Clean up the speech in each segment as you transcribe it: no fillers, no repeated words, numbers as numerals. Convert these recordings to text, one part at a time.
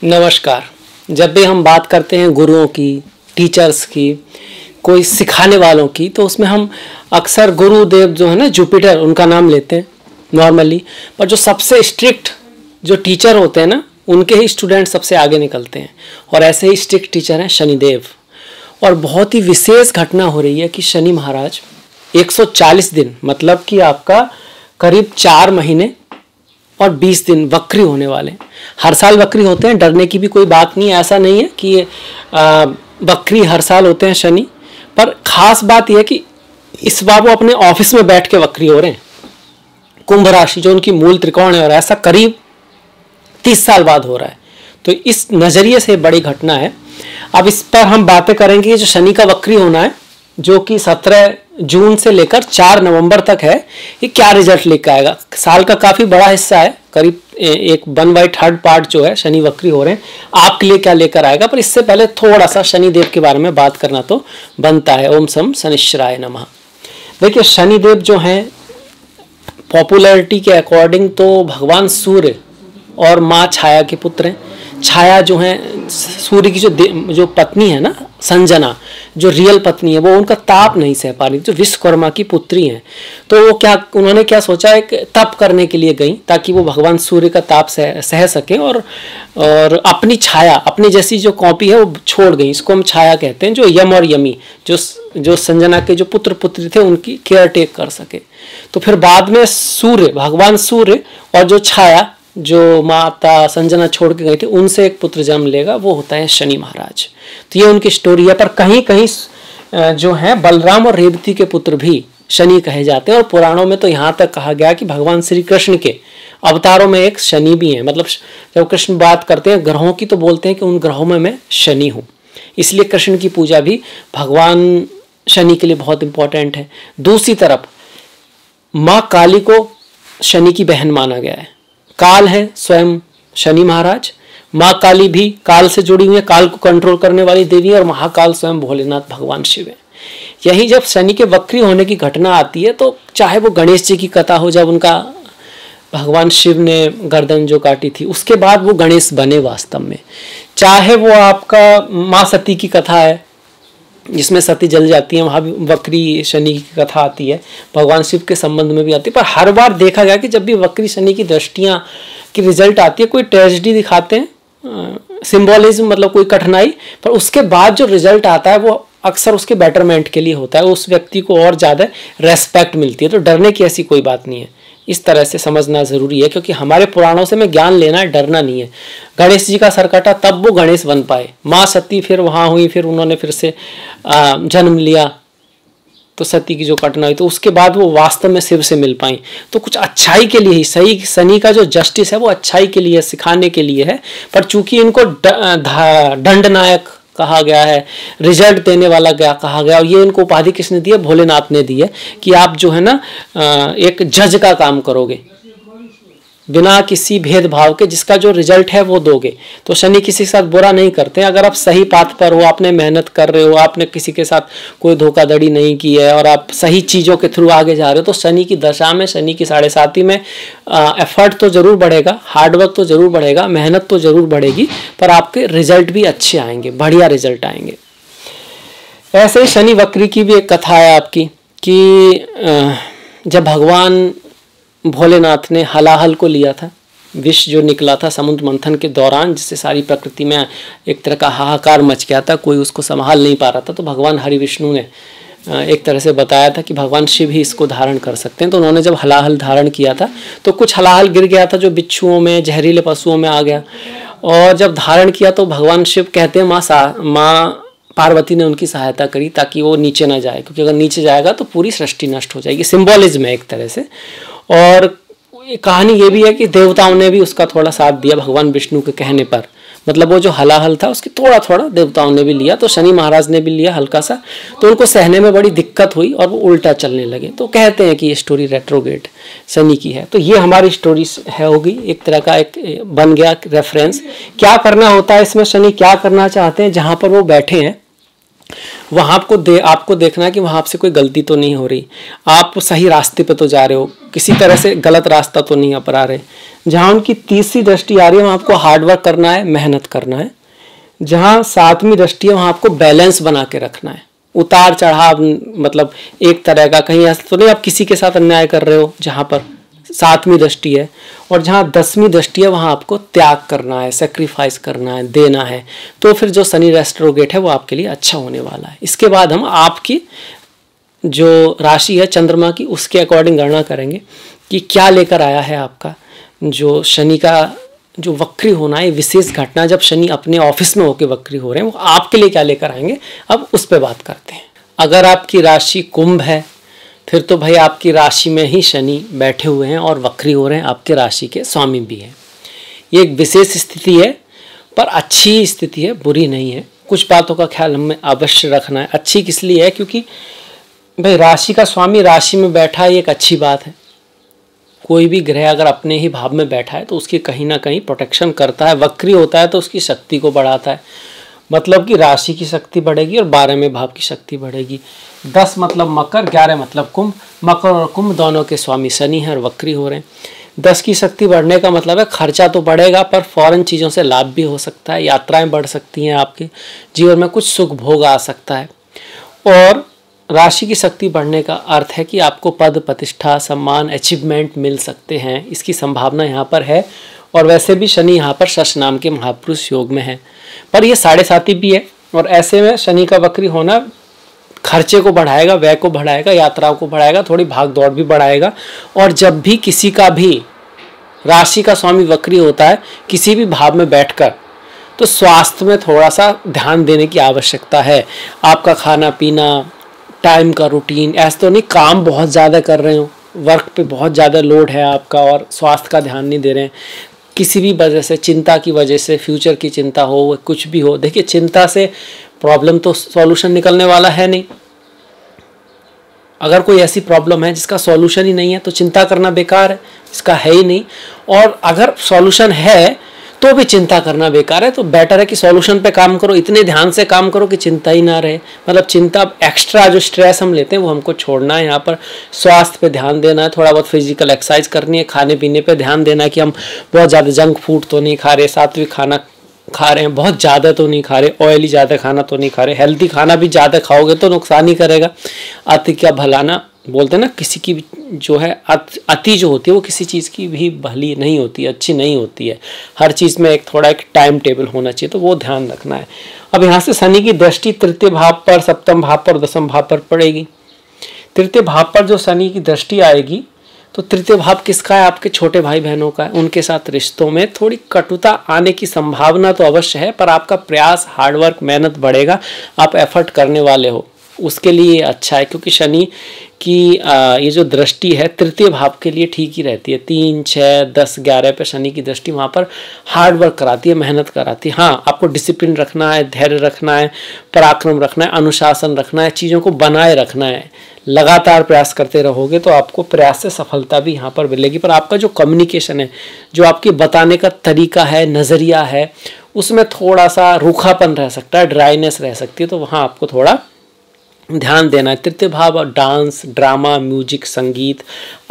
नमस्कार। जब भी हम बात करते हैं गुरुओं की, टीचर्स की, कोई सिखाने वालों की, तो उसमें हम अक्सर गुरुदेव जो है ना, जुपिटर, उनका नाम लेते हैं नॉर्मली। पर जो सबसे स्ट्रिक्ट जो टीचर होते हैं ना, उनके ही स्टूडेंट सबसे आगे निकलते हैं। और ऐसे ही स्ट्रिक्ट टीचर हैं शनिदेव। और बहुत ही विशेष घटना हो रही है कि शनि महाराज 140 दिन, मतलब कि आपका करीब 4 महीने और 20 दिन वक्री होने वाले हैं। हर साल वक्री होते हैं, डरने की भी कोई बात नहीं है। ऐसा नहीं है कि वक्री हर साल होते हैं शनि। पर खास बात यह है कि इस बार वो अपने ऑफिस में बैठ के वक्री हो रहे हैं। कुंभ राशि जो उनकी मूल त्रिकोण है, और ऐसा करीब 30 साल बाद हो रहा है। तो इस नज़रिए से बड़ी घटना है। अब इस पर हम बातें करेंगे कि जो शनि का वक्री होना है, जो कि 17 जून से लेकर 4 नवंबर तक है, ये क्या रिजल्ट लेकर आएगा। साल का काफ़ी बड़ा हिस्सा है, करीब 1/3 पार्ट जो है शनि वक्री हो रहे हैं, आपके लिए क्या लेकर आएगा। पर इससे पहले थोड़ा सा शनिदेव के बारे में बात करना तो बनता है। ओम सम शनिश्चराय नमः। देखिए, शनिदेव जो हैं पॉपुलैरिटी के अकॉर्डिंग तो भगवान सूर्य और माँ छाया के पुत्र हैं। छाया जो है सूर्य की जो पत्नी है ना, संजना, जो रियल पत्नी है, वो उनका ताप नहीं सह पा रही, जो विश्वकर्मा की पुत्री हैं। तो वो उन्होंने क्या सोचा, एक तप करने के लिए गई ताकि वो भगवान सूर्य का ताप सह सकें, और अपनी छाया, अपनी जैसी जो कॉपी है वो छोड़ गई। इसको हम छाया कहते हैं। जो यम और यमी, जो संजना के जो पुत्र पुत्री थे, उनकी केयर टेक कर सके। तो फिर बाद में सूर्य, भगवान सूर्य और जो छाया, जो माता संजना छोड़ के गई थी, उनसे एक पुत्र जन्म लेगा, वो होता है शनि महाराज। तो ये उनकी स्टोरी है। पर कहीं कहीं जो है बलराम और रेवती के पुत्र भी शनि कहे जाते हैं। और पुराणों में तो यहाँ तक कहा गया कि भगवान श्री कृष्ण के अवतारों में एक शनि भी है। मतलब जब कृष्ण बात करते हैं ग्रहों की, तो बोलते हैं कि उन ग्रहों में मैं शनि हूँ। इसलिए कृष्ण की पूजा भी भगवान शनि के लिए बहुत इंपॉर्टेंट है। दूसरी तरफ माँ काली को शनि की बहन माना गया है। काल है स्वयं शनि महाराज। माँ काली भी काल से जुड़ी हुई है, काल को कंट्रोल करने वाली देवी है। और महाकाल स्वयं भोलेनाथ भगवान शिव है। यही जब शनि के वक्री होने की घटना आती है, तो चाहे वो गणेश जी की कथा हो, जब उनका भगवान शिव ने गर्दन जो काटी थी, उसके बाद वो गणेश बने वास्तव में। चाहे वो आपका माँ सती की कथा है, जिसमें सती जल जाती है, वहाँ भी वक्री शनि की कथा आती है, भगवान शिव के संबंध में भी आती है। पर हर बार देखा गया कि जब भी वक्री शनि की दृष्टियाँ की रिजल्ट आती है, कोई ट्रेजेडी दिखाते हैं, सिंबॉलिज्म, मतलब कोई कठिनाई, पर उसके बाद जो रिजल्ट आता है वो अक्सर उसके बेटरमेंट के लिए होता है। उस व्यक्ति को और ज़्यादा रेस्पेक्ट मिलती है। तो डरने की ऐसी कोई बात नहीं है। इस तरह से समझना जरूरी है, क्योंकि हमारे पुराणों से में ज्ञान लेना है, डरना नहीं है। गणेश जी का सर कटा तब वो गणेश बन पाए। माँ सती फिर वहाँ हुई, फिर उन्होंने फिर से जन्म लिया, तो सती की जो घटना हुई, तो उसके बाद वो वास्तव में शिव से मिल पाई। तो कुछ अच्छाई के लिए ही, सही शनि का जो जस्टिस है वो अच्छाई के लिए, सिखाने के लिए है। पर चूंकि इनको दंडनायक कहा गया है, रिजल्ट देने वाला कहा गया, और ये इनको उपाधि किसने दी है? भोलेनाथ ने दी है, कि आप जो है ना एक जज का काम करोगे, बिना किसी भेदभाव के, जिसका जो रिजल्ट है वो दोगे। तो शनि किसी के साथ बुरा नहीं करते। अगर आप सही पाथ पर हो, आपने मेहनत कर रहे हो, आपने किसी के साथ कोई धोखाधड़ी नहीं की है, और आप सही चीज़ों के थ्रू आगे जा रहे हो, तो शनि की दशा में, शनि की 7.5 में एफर्ट तो जरूर बढ़ेगा, हार्डवर्क तो जरूर बढ़ेगा, मेहनत तो जरूर बढ़ेगी, पर आपके रिजल्ट भी अच्छे आएंगे, बढ़िया रिजल्ट आएंगे। ऐसे ही शनि वक्री की भी एक कथा है आपकी, कि जब भगवान भोलेनाथ ने हलाहल को लिया था, विष जो निकला था समुद्र मंथन के दौरान, जिससे सारी प्रकृति में एक तरह का हाहाकार मच गया था, कोई उसको संभाल नहीं पा रहा था, तो भगवान हरि विष्णु ने एक तरह से बताया था कि भगवान शिव ही इसको धारण कर सकते हैं। तो उन्होंने जब हलाहल धारण किया था, तो कुछ हलाहल गिर गया था जो बिच्छुओं में, जहरीले पशुओं में आ गया। और जब धारण किया तो भगवान शिव कहते हैं माँ पार्वती ने उनकी सहायता करी, ताकि वो नीचे ना जाए, क्योंकि अगर नीचे जाएगा तो पूरी सृष्टि नष्ट हो जाएगी। सिंबॉलिज्म है एक तरह से। और कहानी ये भी है कि देवताओं ने भी उसका थोड़ा साथ दिया भगवान विष्णु के कहने पर। मतलब वो जो हलाहल था उसकी थोड़ा थोड़ा देवताओं ने भी लिया, तो शनि महाराज ने भी लिया हल्का सा, तो उनको सहने में बड़ी दिक्कत हुई और वो उल्टा चलने लगे। तो कहते हैं कि ये स्टोरी रेट्रोग्रेड शनि की है। तो ये हमारी स्टोरी है, होगी एक तरह का, एक बन गया रेफरेंस। क्या करना होता है इसमें, शनि क्या करना चाहते हैं, जहाँ पर वो बैठे हैं वहाँ आपको देखना है कि वहाँ आपसे कोई गलती तो नहीं हो रही, आप सही रास्ते पे तो जा रहे हो, किसी तरह से गलत रास्ता तो नहीं अपना रहे। जहाँ उनकी तीसरी दृष्टि आ रही है वहाँ आपको हार्डवर्क करना है, मेहनत करना है। जहाँ सातवीं दृष्टि है वहाँ आपको बैलेंस बना के रखना है, उतार चढ़ाव, मतलब एक तरह का कहीं ऐसा तो नहीं आप किसी के साथ अन्याय कर रहे हो जहाँ पर सातवीं दृष्टि है। और जहाँ दसवीं दृष्टि है वहाँ आपको त्याग करना है, सेक्रीफाइस करना है, देना है। तो फिर जो शनि रेस्ट्रोगेट है वो आपके लिए अच्छा होने वाला है। इसके बाद हम आपकी जो राशि है चंद्रमा की उसके अकॉर्डिंग गणना करेंगे कि क्या लेकर आया है आपका जो शनि का जो वक्री होना है, विशेष घटना जब शनि अपने ऑफिस में होकर वक्री हो रहे हैं वो आपके लिए क्या लेकर आएंगे, अब उस पर बात करते हैं। अगर आपकी राशि कुंभ है फिर तो भाई आपकी राशि में ही शनि बैठे हुए हैं और वक्री हो रहे हैं, आपके राशि के स्वामी भी हैं। ये एक विशेष स्थिति है पर अच्छी स्थिति है, बुरी नहीं है। कुछ बातों का ख्याल हमें अवश्य रखना है। अच्छी किस लिए है, क्योंकि भाई राशि का स्वामी राशि में बैठा है, एक अच्छी बात है। कोई भी ग्रह अगर अपने ही भाव में बैठा है तो उसकी कहीं ना कहीं प्रोटेक्शन करता है। वक्री होता है तो उसकी शक्ति को बढ़ाता है, मतलब कि राशि की शक्ति बढ़ेगी और 12वें भाव की शक्ति बढ़ेगी। 10 मतलब मकर, 11 मतलब कुंभ। मकर और कुंभ दोनों के स्वामी शनि हैं और वक्री हो रहे हैं। 10 की शक्ति बढ़ने का मतलब है खर्चा तो बढ़ेगा पर फॉरेन चीज़ों से लाभ भी हो सकता है, यात्राएं बढ़ सकती हैं, आपके जीवन में कुछ सुख भोग आ सकता है। और राशि की शक्ति बढ़ने का अर्थ है कि आपको पद प्रतिष्ठा सम्मान अचीवमेंट मिल सकते हैं, इसकी संभावना यहाँ पर है। और वैसे भी शनि यहाँ पर शश नाम के महापुरुष योग में है, पर ये 7.5 भी है। और ऐसे में शनि का वक्री होना खर्चे को बढ़ाएगा, व्यय को बढ़ाएगा, यात्राओं को बढ़ाएगा, थोड़ी भाग दौड़ भी बढ़ाएगा। और जब भी किसी का भी राशि का स्वामी वक्री होता है किसी भी भाव में बैठकर, तो स्वास्थ्य में थोड़ा सा ध्यान देने की आवश्यकता है। आपका खाना पीना, टाइम का रूटीन, ऐसा तो नहीं काम बहुत ज़्यादा कर रहे हो, वर्क पे बहुत ज़्यादा लोड है आपका और स्वास्थ्य का ध्यान नहीं दे रहे हैं, किसी भी वजह से, चिंता की वजह से, फ्यूचर की चिंता हो, कुछ भी हो। देखिए चिंता से प्रॉब्लम तो सॉल्यूशन निकलने वाला है नहीं। अगर कोई ऐसी प्रॉब्लम है जिसका सॉल्यूशन ही नहीं है तो चिंता करना बेकार है, इसका है ही नहीं। और अगर सॉल्यूशन है तो भी चिंता करना बेकार है। तो बेटर है कि सॉल्यूशन पे काम करो, इतने ध्यान से काम करो कि चिंता ही ना रहे। मतलब चिंता, एक्स्ट्रा जो स्ट्रेस हम लेते हैं वो हमको छोड़ना है। यहाँ पर स्वास्थ्य पे ध्यान देना है, थोड़ा बहुत फिजिकल एक्सरसाइज करनी है, खाने पीने पे ध्यान देना है कि हम बहुत ज़्यादा जंक फूड तो नहीं खा रहे, सात्विक खाना खा रहे हैं, बहुत ज़्यादा तो नहीं खा रहे, ऑयली ज़्यादा खाना तो नहीं खा रहे। हेल्दी खाना भी ज़्यादा खाओगे तो नुकसान ही करेगा। अति क्या भलाना बोलते हैं ना, किसी की जो है अति जो होती है वो किसी चीज़ की भी भली नहीं होती, अच्छी नहीं होती है। हर चीज़ में एक टाइम टेबल होना चाहिए, तो वो ध्यान रखना है। अब यहाँ से शनि की दृष्टि तृतीय भाव पर, सप्तम भाव पर, दसम भाव पर पड़ेगी। तृतीय भाव पर जो शनि की दृष्टि आएगी तो तृतीय भाव किसका है, आपके छोटे भाई बहनों का है। उनके साथ रिश्तों में थोड़ी कटुता आने की संभावना तो अवश्य है, पर आपका प्रयास, हार्डवर्क, मेहनत बढ़ेगा। आप एफर्ट करने वाले हो, उसके लिए अच्छा है। क्योंकि शनि की ये जो दृष्टि है तृतीय भाव के लिए ठीक ही रहती है। 3, 6, 10, 11 पे शनि की दृष्टि वहाँ पर हार्डवर्क कराती है, मेहनत कराती है। हाँ, आपको डिसिप्लिन रखना है, धैर्य रखना है, पराक्रम रखना है, अनुशासन रखना है, चीज़ों को बनाए रखना है। लगातार प्रयास करते रहोगे तो आपको प्रयास से सफलता भी यहाँ पर मिलेगी। पर आपका जो कम्युनिकेशन है, जो आपके बताने का तरीका है, नज़रिया है, उसमें थोड़ा सा रूखापन रह सकता है, ड्राइनेस रह सकती है, तो वहाँ आपको थोड़ा ध्यान देना है। तृतीय भाव डांस, ड्रामा, म्यूजिक, संगीत,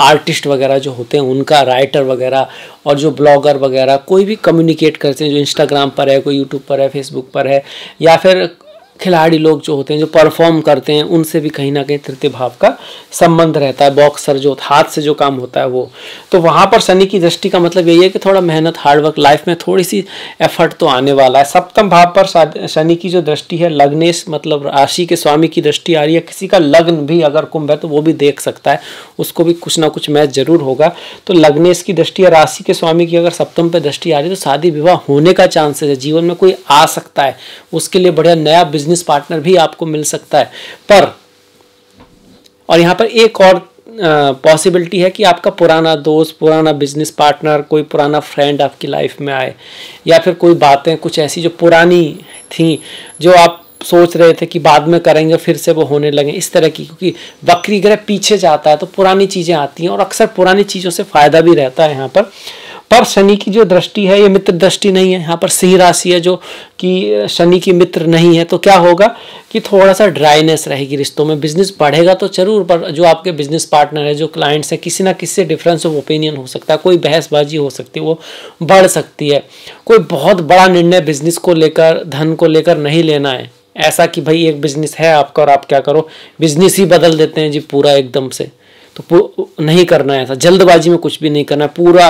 आर्टिस्ट वगैरह जो होते हैं उनका, राइटर वगैरह और जो ब्लॉगर वगैरह कोई भी कम्युनिकेट करते हैं, जो इंस्टाग्राम पर है, कोई यूट्यूब पर है, फेसबुक पर है, या फिर खिलाड़ी लोग जो होते हैं जो परफॉर्म करते हैं, उनसे भी कहीं ना कहीं तृतीय भाव का संबंध रहता है। बॉक्सर जो हाथ से जो काम होता है वो, तो वहाँ पर शनि की दृष्टि का मतलब यही है कि थोड़ा मेहनत, हार्डवर्क, लाइफ में थोड़ी सी एफर्ट तो आने वाला है। सप्तम भाव पर शनि की जो दृष्टि है, लग्नेश मतलब राशि के स्वामी की दृष्टि आ रही है। किसी का लग्न भी अगर कुंभ है तो वो भी देख सकता है, उसको भी कुछ ना कुछ मैच जरूर होगा। तो लग्नेश की दृष्टि है, राशि के स्वामी की अगर सप्तम पे दृष्टि आ रही है तो शादी विवाह होने का चांसेस है, जीवन में कोई आ सकता है, उसके लिए बढ़िया नया बिजनेस पार्टनर भी आपको मिल सकता है। पर और यहाँ पर एक और पॉसिबिलिटी है कि आपका पुराना दोस्त, पुराना बिजनेस पार्टनर, कोई पुराना फ्रेंड आपकी लाइफ में आए, या फिर कोई बातें कुछ ऐसी जो पुरानी थी, जो आप सोच रहे थे कि बाद में करेंगे, फिर से वो होने लगे, इस तरह की। क्योंकि वक्री ग्रह पीछे जाता है तो पुरानी चीज़ें आती हैं और अक्सर पुरानी चीज़ों से फायदा भी रहता है यहाँ पर। पर शनि की जो दृष्टि है ये मित्र दृष्टि नहीं है, यहाँ पर सिंह राशि है जो कि शनि की मित्र नहीं है। तो क्या होगा कि थोड़ा सा ड्राइनेस रहेगी रिश्तों में। बिजनेस बढ़ेगा तो जरूर, पर जो आपके बिजनेस पार्टनर है, जो क्लाइंट्स है, किसी ना किसी से डिफरेंस ऑफ ओपिनियन हो सकता है, कोई बहसबाजी हो सकती है, वो बढ़ सकती है। कोई बहुत बड़ा निर्णय बिजनेस को लेकर, धन को लेकर नहीं लेना है। ऐसा कि भाई एक बिजनेस है आपका और आप क्या करो, बिजनेस ही बदल देते हैं जी पूरा एकदम से, तो नहीं करना है। ऐसा जल्दबाजी में कुछ भी नहीं करना है, पूरा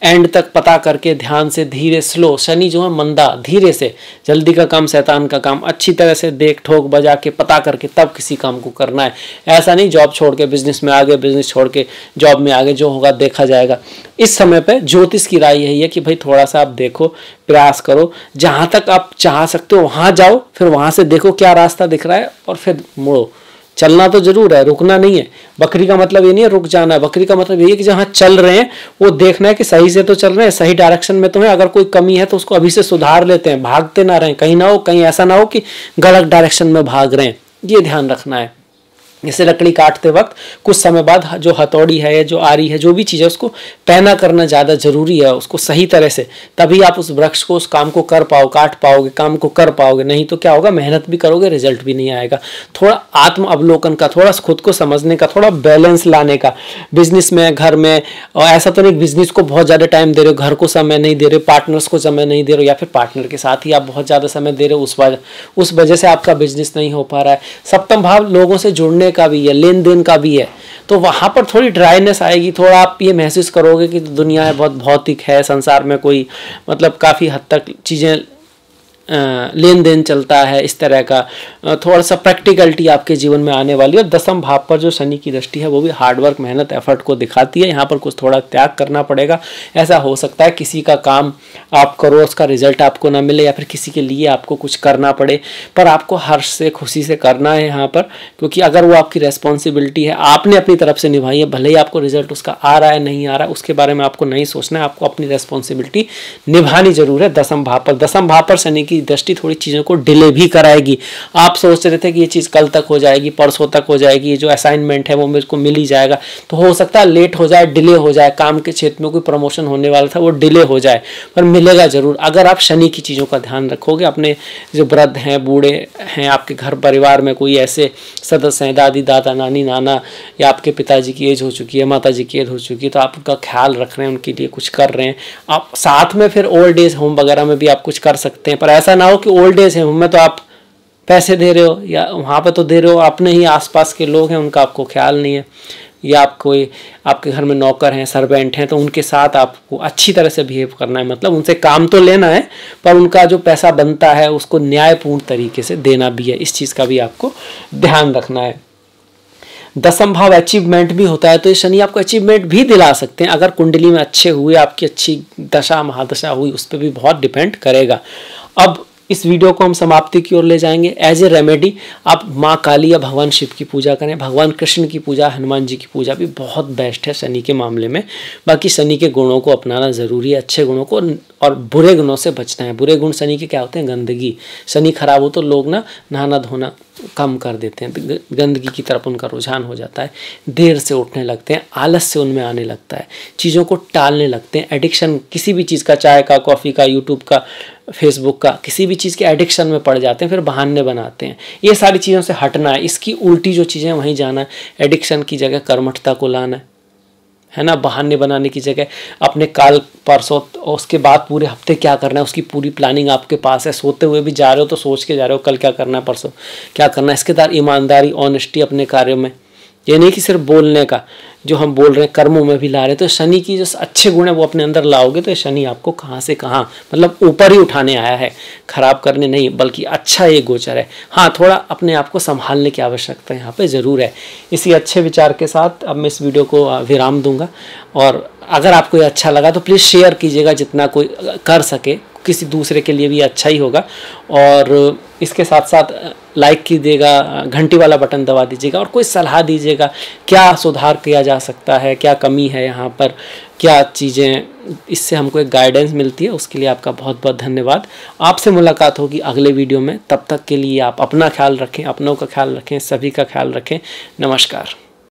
एंड तक पता करके ध्यान से, धीरे, स्लो। शनि जो है मंदा, धीरे से, जल्दी का काम शैतान का काम, अच्छी तरह से देख ठोक बजा के पता करके तब किसी काम को करना है। ऐसा नहीं जॉब छोड़ के बिजनेस में आ गए, बिजनेस छोड़ के जॉब में आ गए, जो होगा देखा जाएगा। इस समय पे ज्योतिष की राय यही है कि भाई थोड़ा सा आप देखो, प्रयास करो, जहां तक आप चाह सकते हो वहां जाओ, फिर वहां से देखो क्या रास्ता दिख रहा है और फिर मुड़ो। चलना तो जरूर है, रुकना नहीं है। बकरी का मतलब ये नहीं है रुक जाना है, बकरी का मतलब ये है कि जहां चल रहे हैं वो देखना है कि सही से तो चल रहे हैं, सही डायरेक्शन में तो है। अगर कोई कमी है तो उसको अभी से सुधार लेते हैं, भागते ना रहें, कहीं ना हो, कहीं ऐसा ना हो कि गलत डायरेक्शन में भाग रहे हैं, ये ध्यान रखना है। जैसे लकड़ी काटते वक्त कुछ समय बाद जो हथौड़ी है, जो आरी है, जो भी चीज़ है, उसको पैना करना ज़्यादा जरूरी है, उसको सही तरह से, तभी आप उस वृक्ष को, उस काम को कर पाओ, काट पाओगे, काम को कर पाओगे। नहीं तो क्या होगा, मेहनत भी करोगे, रिजल्ट भी नहीं आएगा। थोड़ा आत्म अवलोकन का, थोड़ा खुद को समझने का, थोड़ा बैलेंस लाने का बिजनेस में, घर में। और ऐसा तो नहीं बिजनेस को बहुत ज़्यादा टाइम दे रहे हो, घर को समय नहीं दे रहे हो, पार्टनर्स को समय नहीं दे रहे हो, या फिर पार्टनर के साथ ही आप बहुत ज़्यादा समय दे रहे हो, उस वजह से आपका बिजनेस नहीं हो पा रहा है। सप्तम भाव लोगों से जुड़ने का भी है, लेन देन का भी है, तो वहां पर थोड़ी ड्राइनेस आएगी। थोड़ा आप ये महसूस करोगे कि दुनिया है बहुत भौतिक है, संसार में कोई मतलब काफ़ी हद तक चीज़ें लेन देन चलता है, इस तरह का थोड़ा सा प्रैक्टिकलिटी आपके जीवन में आने वाली है। और दसम भाव पर जो शनि की दृष्टि है वो भी हार्डवर्क, मेहनत, एफर्ट को दिखाती है। यहाँ पर कुछ थोड़ा त्याग करना पड़ेगा। ऐसा हो सकता है किसी का काम आप करो, उसका रिजल्ट आपको ना मिले, या फिर किसी के लिए आपको कुछ करना पड़े, पर आपको हर्ष से, खुशी से करना है यहाँ पर, क्योंकि अगर वो आपकी रेस्पॉन्सिबिलिटी है, आपने अपनी तरफ से निभाई है, भले ही आपको रिजल्ट उसका आ रहा है नहीं आ रहा है, उसके बारे में आपको नहीं सोचना है, आपको अपनी रेस्पॉन्सिबिलिटी निभानी जरूर है। दसम भाव पर, दसम भाव पर शनि की दृष्टि थोड़ी चीजों को डिले भी कराएगी। आप सोच रहे थे कि ये चीज कल तक हो जाएगी, परसों तक हो जाएगी, ये जो असाइनमेंट है वो मेरे को मिल ही जाएगा, तो हो सकता है लेट हो जाए, डिले हो जाए। काम के क्षेत्र में कोई प्रमोशन होने वाला था वो डिले हो जाए, पर मिलेगा जरूर अगर आप शनि की चीजों का ध्यान रखोगे। अपने जो वृद्ध हैं, बूढ़े हैं, आपके घर परिवार में कोई ऐसे सदस्य हैं, दादी, दादा, नानी, नाना, या आपके पिताजी की एज हो चुकी है, माता जी की एज हो चुकी है, तो आप उनका ख्याल रख रहे हैं, उनके लिए कुछ कर रहे हैं। आप साथ में फिर ओल्ड एज होम वगैरह में भी आप कुछ कर सकते हैं, पर ऐसा ना हो कि ओल्ड एज होम में तो आप पैसे दे रहे हो, या वहाँ पे तो दे रहे हो, अपने ही आसपास के लोग हैं उनका आपको ख्याल नहीं है, या आप कोई आपके घर में नौकर हैं, सर्वेंट हैं, तो उनके साथ आपको अच्छी तरह से बिहेव करना है। मतलब उनसे काम तो लेना है, पर उनका जो पैसा बनता है उसको न्यायपूर्ण तरीके से देना भी है। इस चीज़ का भी आपको ध्यान रखना है। दसम भाव अचीवमेंट भी होता है, तो ये शनि आपको अचीवमेंट भी दिला सकते हैं अगर कुंडली में अच्छे हुए, आपकी अच्छी दशा महादशा हुई, उस पर भी बहुत डिपेंड करेगा। अब इस वीडियो को हम समाप्ति की ओर ले जाएंगे। एज ए रेमेडी आप माँ काली या भगवान शिव की पूजा करें, भगवान कृष्ण की पूजा, हनुमान जी की पूजा भी बहुत बेस्ट है शनि के मामले में। बाकी शनि के गुणों को अपनाना ज़रूरी है, अच्छे गुणों को, और बुरे गुणों से बचना है। बुरे गुण शनि के क्या होते हैं? गंदगी। शनि खराब हो तो लोग ना नहाना धोना कम कर देते हैं, गंदगी की तरफ उनका रुझान हो जाता है, देर से उठने लगते हैं, आलस से उनमें आने लगता है, चीज़ों को टालने लगते हैं, एडिक्शन किसी भी चीज़ का, चाय का, कॉफ़ी का, यूट्यूब का, फेसबुक का, किसी भी चीज़ के एडिक्शन में पड़ जाते हैं, फिर बहाने बनाते हैं। ये सारी चीज़ों से हटना है, इसकी उल्टी जो चीज़ें वहीं जाना है। एडिक्शन की जगह कर्मठता को लाना है ना, बहाने बनाने की जगह अपने काल परसों उसके बाद पूरे हफ्ते क्या करना है उसकी पूरी प्लानिंग आपके पास है। सोते हुए भी जा रहे हो तो सोच के जा रहे हो कल क्या करना है, परसों क्या करना है। इसके साथ ईमानदारी, ऑनेस्टी अपने कार्यों में, ये नहीं कि सिर्फ बोलने का, जो हम बोल रहे हैं कर्मों में भी ला रहे हैं। तो शनि की जो अच्छे गुण है वो अपने अंदर लाओगे तो शनि आपको कहाँ से कहाँ मतलब ऊपर ही उठाने आया है, खराब करने नहीं, बल्कि अच्छा ये गोचर है। हाँ, थोड़ा अपने आप को संभालने की आवश्यकता यहाँ पे ज़रूर है। इसी अच्छे विचार के साथ अब मैं इस वीडियो को विराम दूंगा, और अगर आपको ये अच्छा लगा तो प्लीज़ शेयर कीजिएगा जितना कोई कर सके, किसी दूसरे के लिए भी अच्छा ही होगा। और इसके साथ साथ लाइक कीजिएगा, घंटी वाला बटन दबा दीजिएगा, और कोई सलाह दीजिएगा क्या सुधार किया जा सकता है, क्या कमी है यहाँ पर, क्या चीज़ें, इससे हमको एक गाइडेंस मिलती है। उसके लिए आपका बहुत बहुत धन्यवाद। आपसे मुलाकात होगी अगले वीडियो में, तब तक के लिए आप अपना ख्याल रखें, अपनों का ख्याल रखें, सभी का ख्याल रखें। नमस्कार।